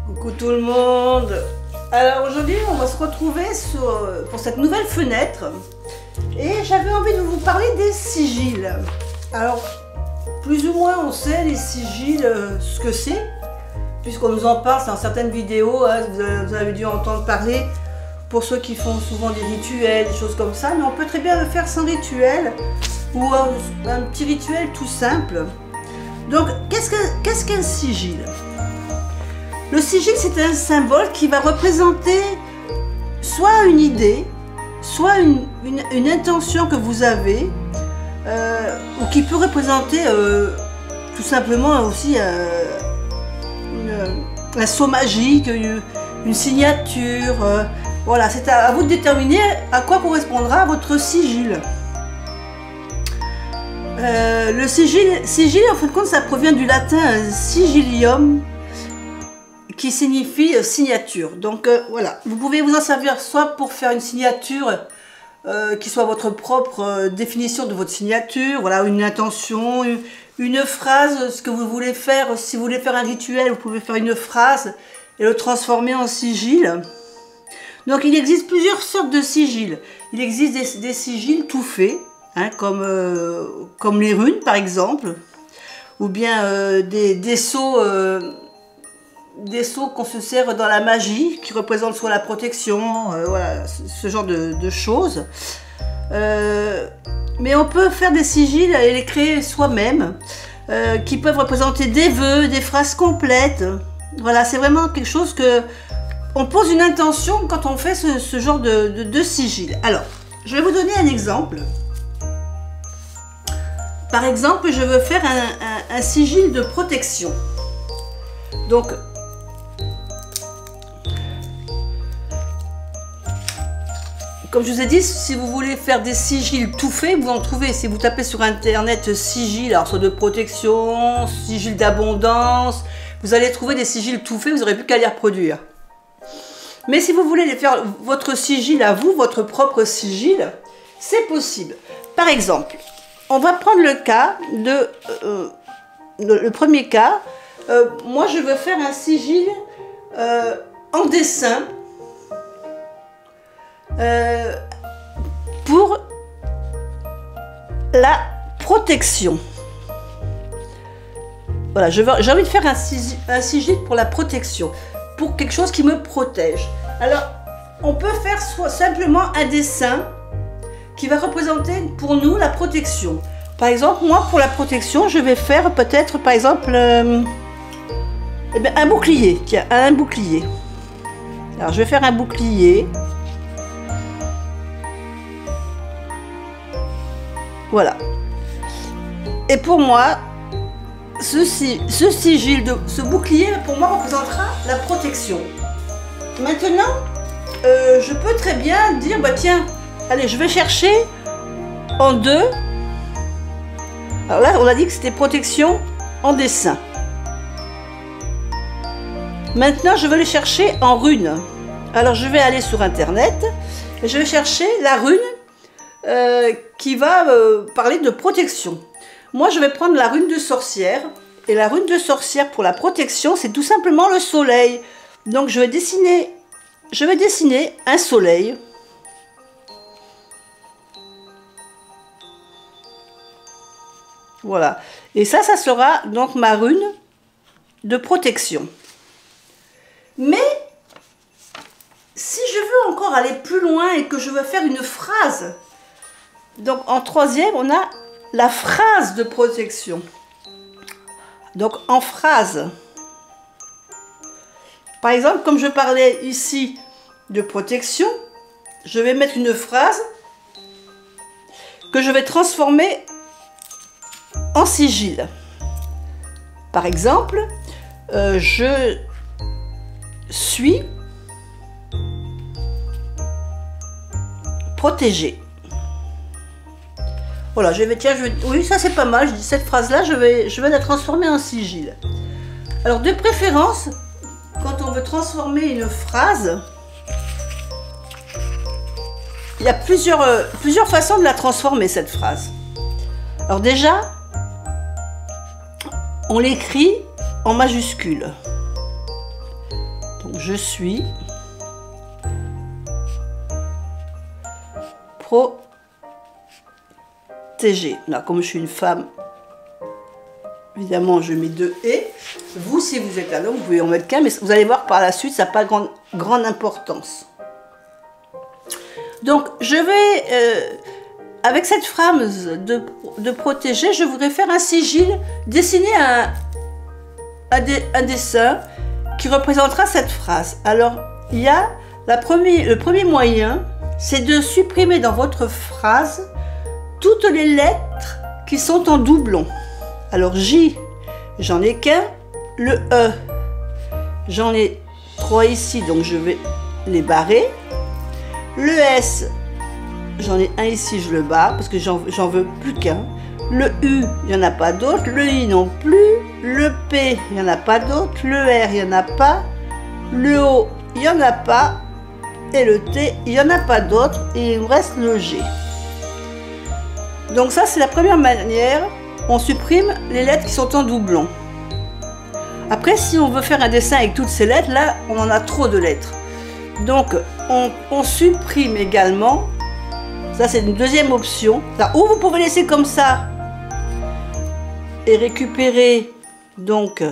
Coucou tout le monde. Alors aujourd'hui on va se retrouver pour cette nouvelle fenêtre et j'avais envie de vous parler des sigils. Alors plus ou moins on sait les sigils ce que c'est puisqu'on nous en parle dans certaines vidéos, hein, vous avez dû entendre parler pour ceux qui font souvent des rituels, des choses comme ça, mais on peut très bien le faire sans rituel ou un petit rituel tout simple. Donc qu'est-ce qu'un sigil? Le sigil, c'est un symbole qui va représenter soit une idée, soit une intention que vous avez, ou qui peut représenter tout simplement aussi un sceau magique, une signature. Voilà, c'est à vous de déterminer à quoi correspondra votre sigil. Le sigil, en fin de compte, ça provient du latin sigillium, qui signifie signature. Donc voilà, vous pouvez vous en servir soit pour faire une signature qui soit votre propre définition de votre signature, voilà, une intention, une phrase, ce que vous voulez faire. Si vous voulez faire un rituel, vous pouvez faire une phrase et le transformer en sigil. Donc il existe plusieurs sortes de sigils. Il existe des sigils tout faits, hein, comme les runes par exemple, ou bien des sceaux qu'on se sert dans la magie, qui représentent soit la protection, voilà, ce genre de choses. Mais on peut faire des sigils et les créer soi-même, qui peuvent représenter des vœux, des phrases complètes. Voilà, c'est vraiment quelque chose que... On pose une intention quand on fait ce genre de sigil. Alors, je vais vous donner un exemple. Par exemple, je veux faire un sigil de protection. Donc, comme je vous ai dit, si vous voulez faire des sigils tout faits, vous en trouvez. Si vous tapez sur internet sigil, alors soit de protection, sigil d'abondance, vous allez trouver des sigils tout faits, vous n'aurez plus qu'à les reproduire. Mais si vous voulez faire votre sigil à vous, votre propre sigil, c'est possible. Par exemple, on va prendre le cas le premier cas. Moi, je veux faire un sigil en dessin. Pour la protection. Voilà, j'ai envie de faire un sigil pour la protection, pour quelque chose qui me protège. Alors, on peut faire simplement un dessin qui va représenter pour nous la protection. Par exemple, moi, pour la protection, je vais faire peut-être, par exemple, un bouclier. Tiens, un bouclier. Alors, je vais faire un bouclier. Voilà. Et pour moi, ce sigil, ce bouclier, pour moi, représentera la protection. Maintenant, je peux très bien dire, bah tiens, allez, je vais chercher en deux. Alors là, on a dit que c'était protection en dessin. Maintenant, je vais les chercher en runes. Alors, je vais aller sur Internet et je vais chercher la rune qui va parler de protection. Moi, je vais prendre la rune de sorcière. Et la rune de sorcière pour la protection, c'est tout simplement le soleil. Donc, je vais dessiner un soleil. Voilà. Et ça sera donc ma rune de protection. Mais, si je veux encore aller plus loin et que je veux faire une phrase, donc en troisième, on a la phrase de protection. Donc en phrase. Par exemple, comme je parlais ici de protection, je vais mettre une phrase que je vais transformer en sigil. Par exemple, je suis protégée. Voilà, oui, ça c'est pas mal. Je dis cette phrase-là, je vais la transformer en sigil. Alors, de préférence, quand on veut transformer une phrase, il y a plusieurs façons de la transformer, cette phrase. Alors déjà, on l'écrit en majuscule. je suis protégée. Là, comme je suis une femme, évidemment, je mets 2 et. Vous, si vous êtes un homme, vous pouvez en mettre qu'un, mais vous allez voir par la suite, ça n'a pas grande importance. Donc, je vais, avec cette phrase de protéger, je voudrais faire un sigil, dessiner un dessin qui représentera cette phrase. Alors, il y a le premier moyen, c'est de supprimer dans votre phrase toutes les lettres qui sont en doublon. Alors, J, j'en ai qu'un. Le E, j'en ai 3 ici, donc je vais les barrer. Le S, j'en ai un ici, je le barre parce que j'en veux plus qu'un. Le U, il n'y en a pas d'autres. Le I non plus. Le P, il n'y en a pas d'autres. Le R, il n'y en a pas. Le O, il n'y en a pas. Et le T, il n'y en a pas d'autres. Et il me reste le G. Donc ça, c'est la première manière. On supprime les lettres qui sont en doublon. Après, si on veut faire un dessin avec toutes ces lettres, là, on en a trop de lettres. Donc, on supprime également. Ça, c'est une deuxième option. Ou vous pouvez laisser comme ça et récupérer donc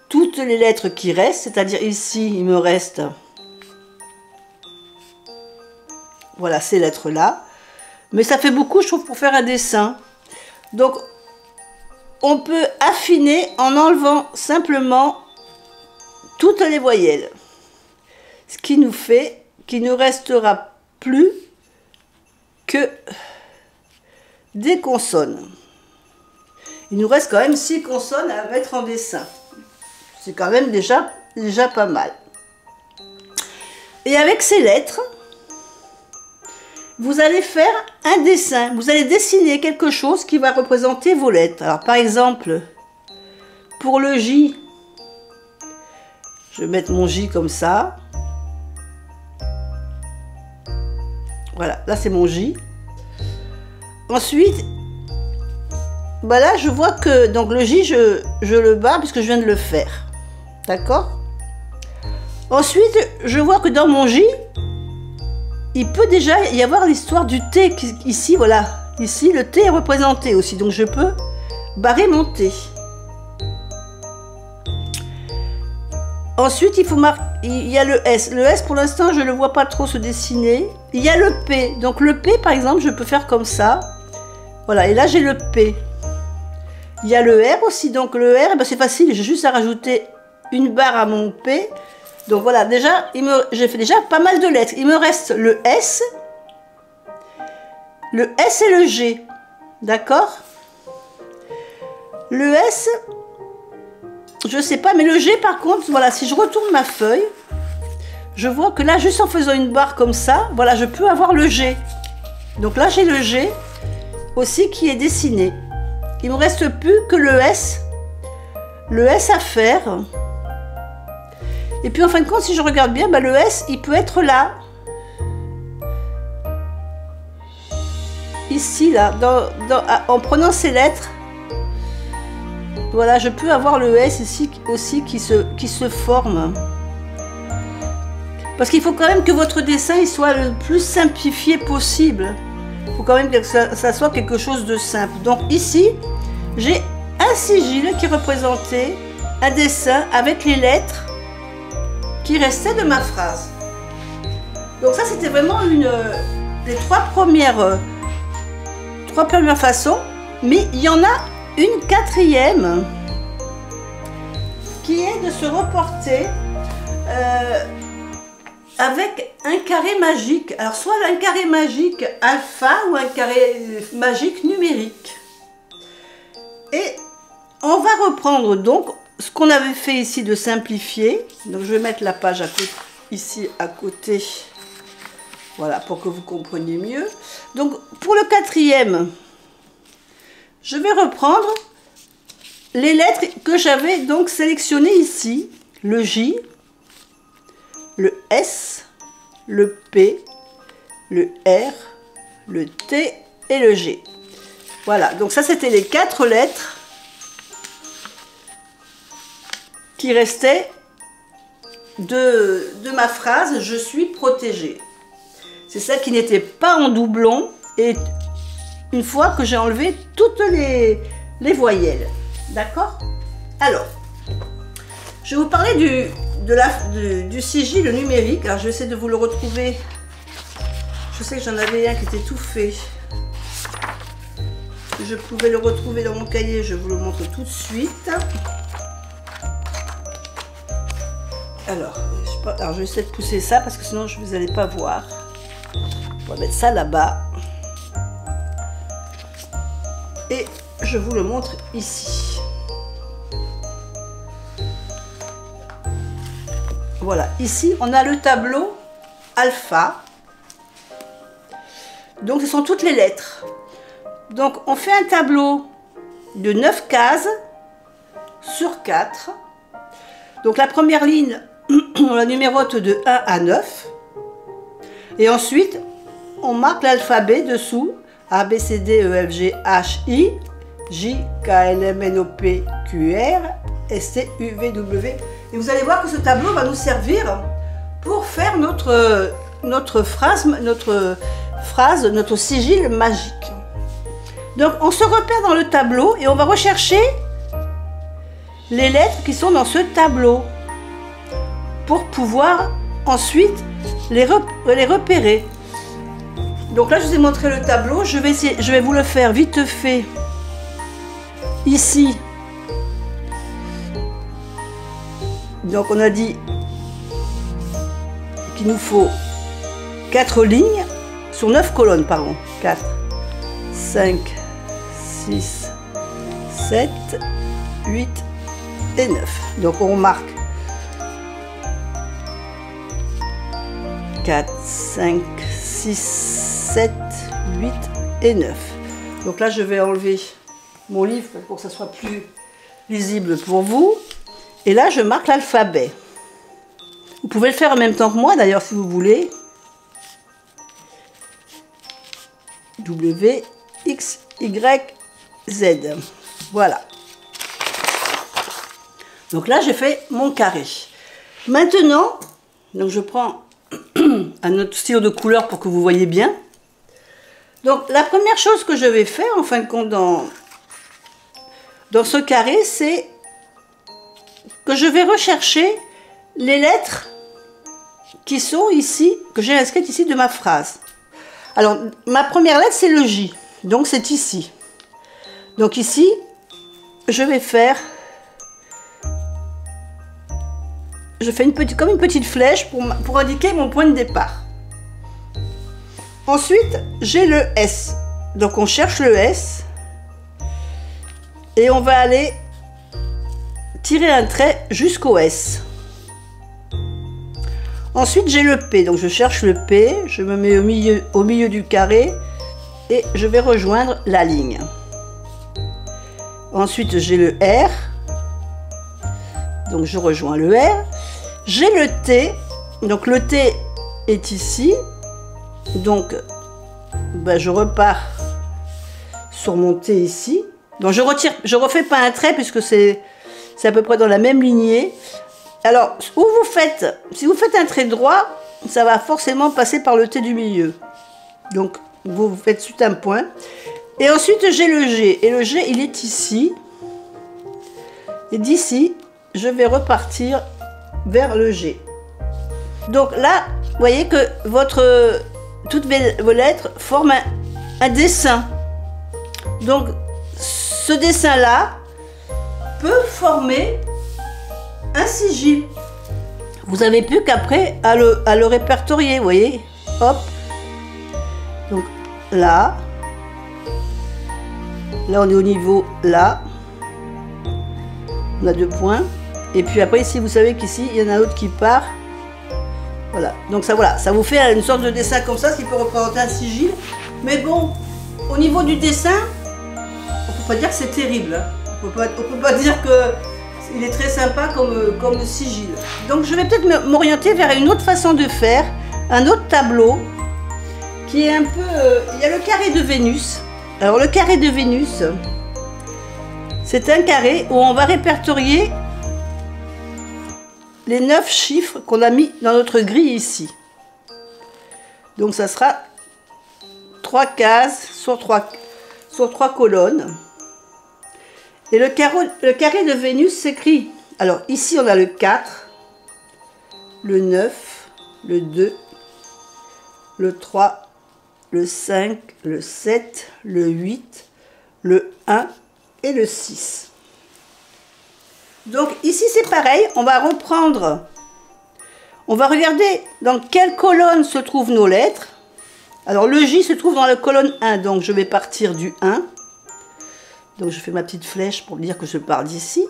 toutes les lettres qui restent. C'est-à-dire ici, il me reste voilà ces lettres-là. Mais ça fait beaucoup, je trouve, pour faire un dessin. Donc, on peut affiner en enlevant simplement toutes les voyelles. Ce qui nous fait qu'il ne restera plus que des consonnes. Il nous reste quand même 6 consonnes à mettre en dessin. C'est quand même déjà pas mal. Et avec ces lettres, vous allez faire un dessin. Vous allez dessiner quelque chose qui va représenter vos lettres. Alors par exemple, pour le J, je vais mettre mon J comme ça. Voilà, là c'est mon J. Ensuite, bah là je vois que donc le J, je le barre puisque je viens de le faire. D'accord? Ensuite, je vois que dans mon J, il peut déjà y avoir l'histoire du T ici, voilà. Ici, le T est représenté aussi, donc je peux barrer mon T. Ensuite, il y a le S. Le S, pour l'instant, je ne le vois pas trop se dessiner. Il y a le P. Donc le P, par exemple, je peux faire comme ça. Voilà, et là, j'ai le P. Il y a le R aussi. Donc le R, ben, c'est facile, j'ai juste à rajouter une barre à mon P. Donc voilà, déjà, j'ai fait déjà pas mal de lettres. Il me reste le S et le G. D'accord? Le S, je sais pas, mais le G, par contre, voilà, si je retourne ma feuille, je vois que là, juste en faisant une barre comme ça, voilà, je peux avoir le G. Donc là, j'ai le G aussi qui est dessiné. Il me reste plus que le S à faire. Et puis en fin de compte, si je regarde bien, bah, le S, il peut être là. Ici, là, en prenant ces lettres, voilà, je peux avoir le S ici aussi qui se forme. Parce qu'il faut quand même que votre dessin il soit le plus simplifié possible. Il faut quand même que ça soit quelque chose de simple. Donc ici, j'ai un sigil qui représentait un dessin avec les lettres qui restait de ma phrase. Donc ça, c'était vraiment les trois premières façons, mais il y en a une quatrième qui est de se reporter avec un carré magique. Alors soit un carré magique alpha ou un carré magique numérique. Et on va reprendre donc ce qu'on avait fait ici de simplifier. Donc je vais mettre la page ici à côté. Voilà, pour que vous compreniez mieux. Donc pour le quatrième, je vais reprendre les lettres que j'avais donc sélectionnées ici. Le J, le S, le P, le R, le T et le G. Voilà, donc ça c'était les 4 lettres qui restaient de ma phrase « Je suis protégée ». C'est ça qui n'était pas en doublon, et une fois que j'ai enlevé toutes les voyelles. D'accord? Alors, je vais vous parler du sigil numérique. Alors, je vais essayer de vous le retrouver. Je sais que j'en avais un qui était tout fait. Je pouvais le retrouver dans mon cahier, je vous le montre tout de suite. Alors, je vais essayer de pousser ça parce que sinon vous n'allez pas voir. On va mettre ça là-bas. Et je vous le montre ici. Voilà, ici on a le tableau alpha. Donc ce sont toutes les lettres. Donc on fait un tableau de 9 cases sur 4. Donc la première ligne, on la numérote de 1 à 9. Et ensuite, on marque l'alphabet dessous. A, B, C, D, E, F, G, H, I, J, K, L, M, N, O, P, Q, R, S, T, U, V, W. Et vous allez voir que ce tableau va nous servir pour faire notre phrase, notre sigil magique. Donc on se repère dans le tableau et on va rechercher les lettres qui sont dans ce tableau pour pouvoir ensuite les repérer. Donc là je vous ai montré le tableau, je vais vous le faire vite fait ici. Donc on a dit qu'il nous faut 4 lignes sur 9 colonnes, pardon. 4, 5, 6, 7, 8 et 9. Donc on marque 4, 5, 6, 7, 8 et 9. Donc là je vais enlever mon livre pour que ça soit plus lisible pour vous. Et là je marque l'alphabet. Vous pouvez le faire en même temps que moi d'ailleurs si vous voulez. W, X, Y, Z. Voilà. Donc là, j'ai fait mon carré. Maintenant, donc je prends un autre stylo de couleur pour que vous voyez bien. Donc la première chose que je vais faire, en fin de compte, dans ce carré, c'est que je vais rechercher les lettres qui sont ici, que j'ai inscrites ici de ma phrase. Alors, ma première lettre, c'est le J. Donc, c'est ici. Donc, ici, je vais faire... Je fais comme une petite flèche pour indiquer mon point de départ. Ensuite, j'ai le S. Donc, on cherche le S. Et on va aller tirer un trait jusqu'au S. Ensuite, j'ai le P, donc je cherche le P, je me mets au milieu du carré et je vais rejoindre la ligne. Ensuite, j'ai le R, donc je rejoins le R. J'ai le T, donc le T est ici, donc je repars sur mon T ici. Donc je refais pas un trait puisque c'est à peu près dans la même lignée. Alors, si vous faites un trait droit, ça va forcément passer par le T du milieu. Donc, vous faites suite un point. Et ensuite, j'ai le G. Et le G, il est ici. Et d'ici, je vais repartir vers le G. Donc là, vous voyez que toutes vos lettres forment un dessin. Donc, ce dessin-là peut former un sigil. Vous n'avez plus qu'après à le répertorier, vous voyez. Hop. Donc là. Là, on est au niveau là. On a 2 points. Et puis après, ici, vous savez qu'ici, il y en a un autre qui part. Voilà. Donc ça, voilà. Ça vous fait une sorte de dessin comme ça, ce qui peut représenter un sigil. Mais bon, au niveau du dessin, on ne peut pas dire que c'est terrible. Hein. On ne peut pas dire que il est très sympa comme sigil. Donc je vais peut-être m'orienter vers une autre façon de faire, un autre tableau qui est un peu... il y a le carré de Vénus. Alors le carré de Vénus, c'est un carré où on va répertorier les 9 chiffres qu'on a mis dans notre grille ici. Donc ça sera 3 cases sur 3 colonnes. Et le carré de Vénus s'écrit. Alors ici on a le 4, le 9, le 2, le 3, le 5, le 7, le 8, le 1 et le 6. Donc ici c'est pareil, on va reprendre, on va regarder dans quelle colonne se trouvent nos lettres. Alors le J se trouve dans la colonne 1, donc je vais partir du 1. Donc je fais ma petite flèche pour dire que je pars d'ici.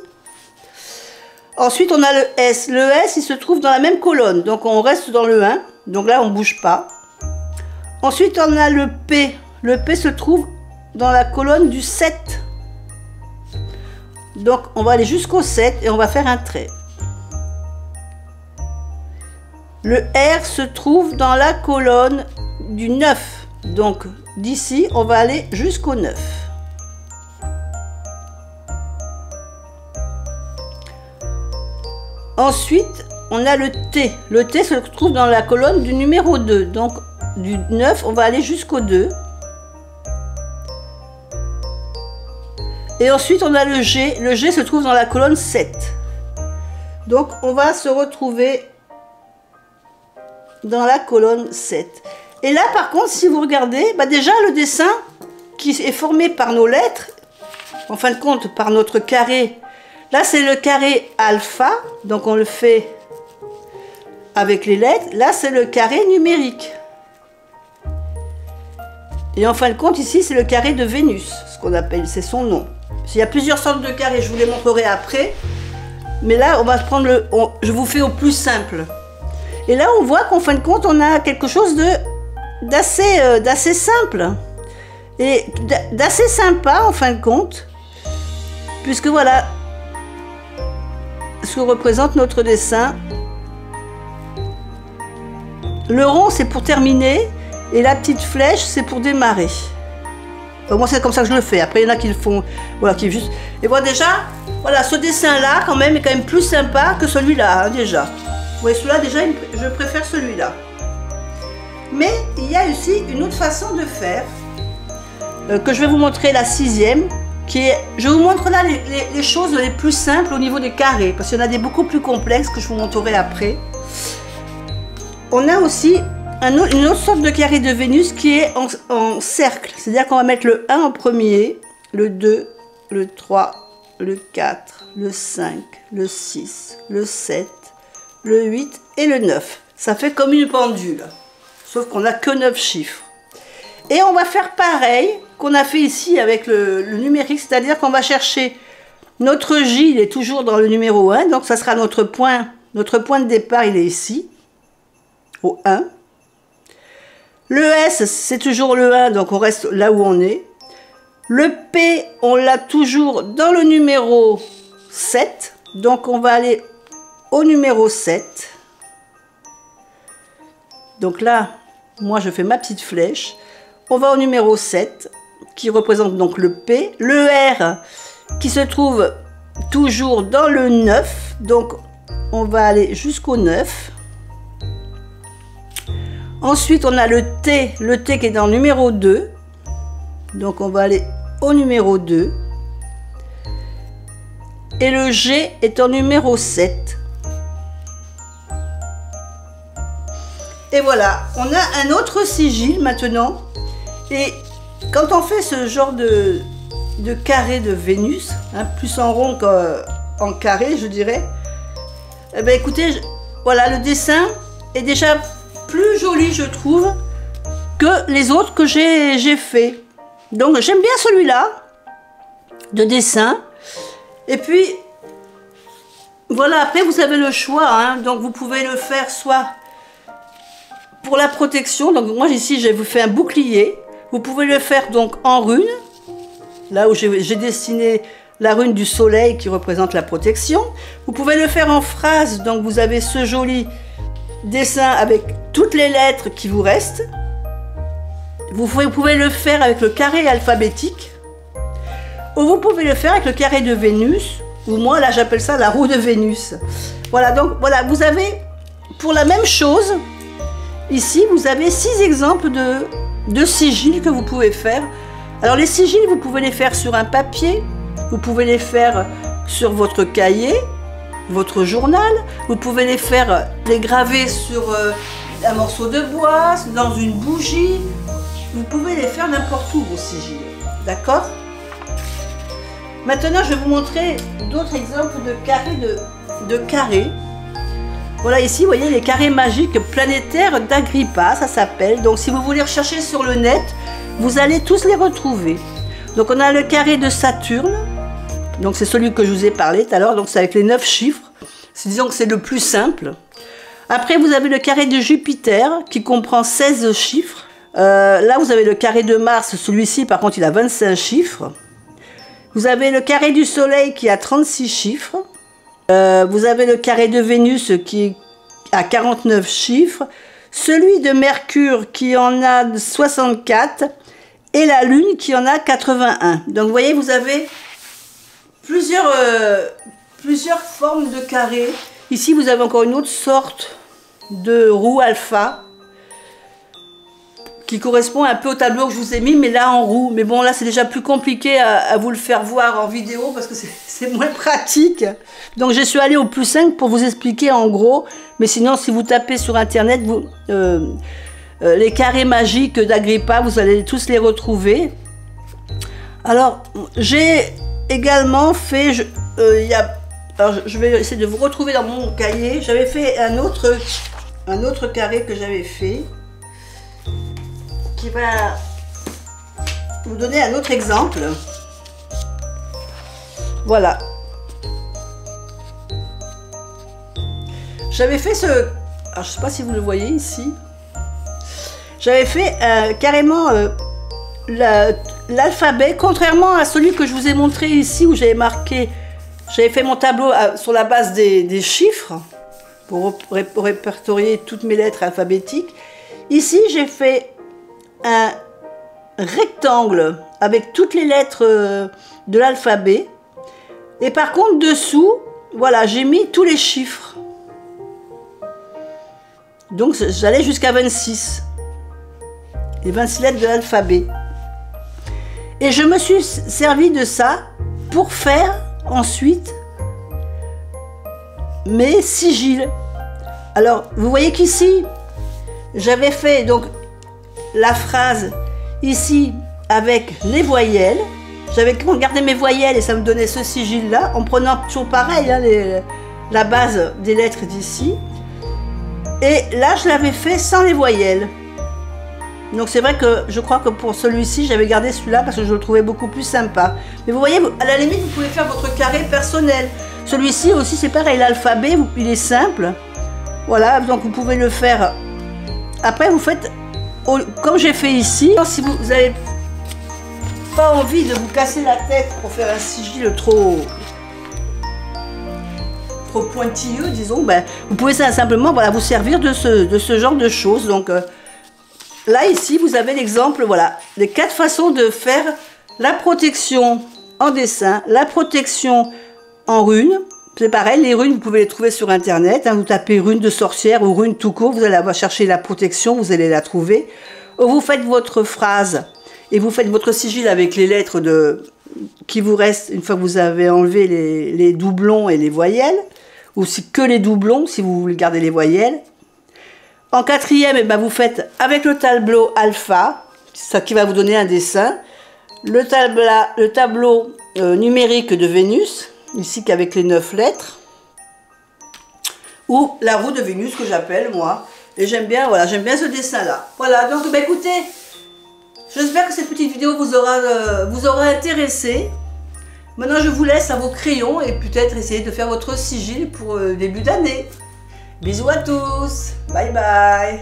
Ensuite on a le S. Le S il se trouve dans la même colonne, donc on reste dans le 1. Donc là on ne bouge pas. Ensuite on a le P. Le P se trouve dans la colonne du 7. Donc on va aller jusqu'au 7 et on va faire un trait. Le R se trouve dans la colonne du 9. Donc d'ici on va aller jusqu'au 9. Ensuite, on a le T. Le T se trouve dans la colonne du numéro 2. Donc, du 9, on va aller jusqu'au 2. Et ensuite, on a le G. Le G se trouve dans la colonne 7. Donc, on va se retrouver dans la colonne 7. Et là, par contre, si vous regardez, bah déjà, le dessin qui est formé par nos lettres, en fin de compte, par notre carré. Là, c'est le carré alpha, donc on le fait avec les lettres. Là, c'est le carré numérique. Et en fin de compte, ici, c'est le carré de Vénus, ce qu'on appelle, c'est son nom. Il y a plusieurs sortes de carrés, je vous les montrerai après. Mais là, on va prendre je vous fais au plus simple. Et là, on voit qu'en fin de compte, on a quelque chose d'assez simple. Et d'assez sympa, en fin de compte. Puisque voilà ce que représente notre dessin. Le rond c'est pour terminer et la petite flèche c'est pour démarrer. Moi c'est comme ça que je le fais. Après il y en a qui le font, voilà, qui juste. Et voilà déjà, voilà ce dessin là quand même est quand même plus sympa que celui-là hein, déjà. Vous voyez celui-là déjà, je préfère celui-là. Mais il y a aussi une autre façon de faire que je vais vous montrer, la 6e. Je vous montre là les choses les plus simples au niveau des carrés, parce qu'il y en a des beaucoup plus complexes que je vous montrerai après. On a aussi une autre sorte de carré de Vénus qui est en cercle, c'est-à-dire qu'on va mettre le 1 en premier, le 2, le 3, le 4, le 5, le 6, le 7, le 8 et le 9. Ça fait comme une pendule, sauf qu'on n'a que 9 chiffres. Et on va faire pareil qu'on a fait ici avec le numérique, c'est-à-dire qu'on va chercher notre J, il est toujours dans le numéro 1, donc ça sera notre point de départ, il est ici, au 1. Le S, c'est toujours le 1, donc on reste là où on est. Le P, on l'a toujours dans le numéro 7, donc on va aller au numéro 7. Donc là, moi je fais ma petite flèche. On va au numéro 7, qui représente donc le P. Le R, qui se trouve toujours dans le 9. Donc, on va aller jusqu'au 9. Ensuite, on a le T qui est dans le numéro 2. Donc, on va aller au numéro 2. Et le G est en numéro 7. Et voilà, on a un autre sigil maintenant. Et quand on fait ce genre de carré de Vénus, hein, plus en rond qu'en carré, je dirais, eh bien, écoutez, voilà, le dessin est déjà plus joli, je trouve, que les autres que j'ai fait. Donc, j'aime bien celui-là, de dessin. Et puis, voilà, après, vous avez le choix. Hein, donc, vous pouvez le faire soit pour la protection. Donc, moi, ici, je vous fais un bouclier. Vous pouvez le faire donc en rune, là où j'ai dessiné la rune du soleil qui représente la protection. Vous pouvez le faire en phrase, donc vous avez ce joli dessin avec toutes les lettres qui vous restent. Vous pouvez le faire avec le carré alphabétique, ou vous pouvez le faire avec le carré de Vénus, ou moi là j'appelle ça la roue de Vénus. Voilà, donc voilà, vous avez pour la même chose, ici vous avez 6 exemples de sigils que vous pouvez faire. Alors les sigils, vous pouvez les faire sur un papier, vous pouvez les faire sur votre cahier, votre journal, vous pouvez les graver sur un morceau de bois, dans une bougie, vous pouvez les faire n'importe où vos sigils, d'accord? Maintenant je vais vous montrer d'autres exemples de carrés. Voilà, ici vous voyez les carrés magiques planétaires d'Agrippa, ça s'appelle. Donc si vous voulez rechercher sur le net, vous allez tous les retrouver. Donc on a le carré de Saturne, donc c'est celui que je vous ai parlé tout à l'heure, donc c'est avec les 9 chiffres. Disons que c'est le plus simple. Après vous avez le carré de Jupiter qui comprend 16 chiffres. Là vous avez le carré de Mars, celui-ci par contre il a 25 chiffres. Vous avez le carré du Soleil qui a 36 chiffres. Vous avez le carré de Vénus qui a 49 chiffres. Celui de Mercure qui en a 64. Et la Lune qui en a 81. Donc vous voyez, vous avez plusieurs formes de carrés. Ici, vous avez encore une autre sorte de roue alpha qui correspond un peu au tableau que je vous ai mis, mais là en roue. Mais bon, là, c'est déjà plus compliqué à vous le faire voir en vidéo parce que c'est moins pratique. Donc, je suis allée au plus simple pour vous expliquer en gros. Mais sinon, si vous tapez sur Internet, les carrés magiques d'Agrippa, vous allez tous les retrouver. Alors, j'ai également fait, alors, je vais essayer de vous retrouver dans mon cahier. J'avais fait un autre carré que j'avais fait, qui va vous donner un autre exemple. Voilà. J'avais fait alors je ne sais pas si vous le voyez ici. J'avais fait carrément l'alphabet, contrairement à celui que je vous ai montré ici où j'avais fait mon tableau sur la base des chiffres pour répertorier toutes mes lettres alphabétiques. Ici, j'ai fait un rectangle avec toutes les lettres de l'alphabet. Et par contre, dessous, voilà, j'ai mis tous les chiffres. Donc, j'allais jusqu'à 26. Les 26 lettres de l'alphabet. Et je me suis servi de ça pour faire ensuite mes sigils. Alors, vous voyez qu'ici, j'avais fait donc la phrase ici avec les voyelles. J'avais gardé mes voyelles et ça me donnait ce sigil-là, en prenant toujours pareil, hein, la base des lettres d'ici. Et là, je l'avais fait sans les voyelles. Donc c'est vrai que je crois que pour celui-ci, j'avais gardé celui-là parce que je le trouvais beaucoup plus sympa. Mais vous voyez, à la limite, vous pouvez faire votre carré personnel. Celui-ci aussi, c'est pareil, l'alphabet, il est simple. Voilà, donc vous pouvez le faire. Après, vous faites, comme j'ai fait ici, si vous n'avez pas envie de vous casser la tête pour faire un sigil trop pointilleux, disons, ben, vous pouvez simplement voilà, vous servir de ce genre de choses. Donc là, ici, vous avez l'exemple, voilà, les 4 façons de faire la protection en dessin, la protection en runes. C'est pareil, les runes, vous pouvez les trouver sur Internet. Hein, vous tapez rune de sorcière ou rune tout court, vous allez chercher la protection, vous allez la trouver. Vous faites votre phrase et vous faites votre sigil avec les lettres qui vous restent une fois que vous avez enlevé les doublons et les voyelles. Ou que les doublons, si vous voulez garder les voyelles. En 4e, eh ben, vous faites avec le tableau alpha, ça qui va vous donner un dessin. Le tableau numérique de Vénus, ici qu'avec les 9 lettres. Ou la roue de Vénus que j'appelle moi. Et j'aime bien, voilà, j'aime bien ce dessin-là. Voilà, donc bah, écoutez, j'espère que cette petite vidéo vous aura intéressé. Maintenant, je vous laisse à vos crayons et peut-être essayer de faire votre sigil pour début d'année. Bisous à tous. Bye bye.